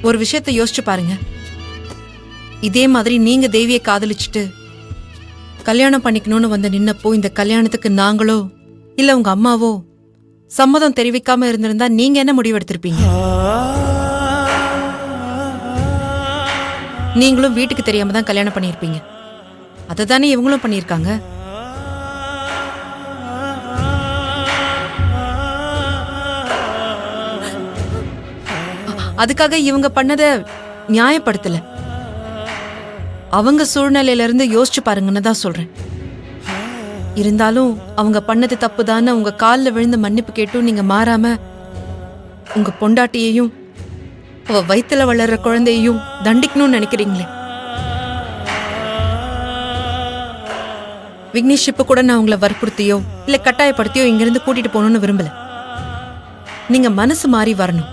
ஒரு விஷயத்த யோசிச்சு பாருங்க. இதே மாதிரி நீங்க தேவியை காதலிச்சுட்டு கல்யாணம் பண்ணிக்கணும்னு வந்து நின்னப்போ இந்த கல்யாணத்துக்கு நாங்களோ இல்ல உங்க அம்மாவோ சம்மதம் தெரிவிக்காம இருந்திருந்தா நீங்க என்ன முடிவெடுத்திருப்பீங்க? நீங்களும் வீட்டுக்கு தெரியாம தான் கல்யாணம் பண்ணியிருப்பீங்க. அதை தானே இவங்களும் பண்ணியிருக்காங்க. அதுக்காக இவங்க பண்ணதை நியாயப்படுத்தல. அவங்க சூழ்நிலையில இருந்து யோசிச்சு பாருங்கன்னு தான் சொல்றேன். இருந்தாலும் அவங்க பண்ணது தப்புதான்னு உங்க காலில் விழுந்து மன்னிப்பு கேட்டும் நீங்க மாறாம உங்க பொண்டாட்டியையும் அவ வயித்துல வளர்ற குழந்தையையும் தண்டிக்கணும்னு நினைக்கிறீங்களே. விக்னேஷ் இப்ப கூட நான் உங்களை வற்புறுத்தியோ இல்ல கட்டாயப்படுத்தியோ இங்கிருந்து கூட்டிட்டு போகணும்னு விரும்பல. நீங்க மனசு மாறி வரணும்.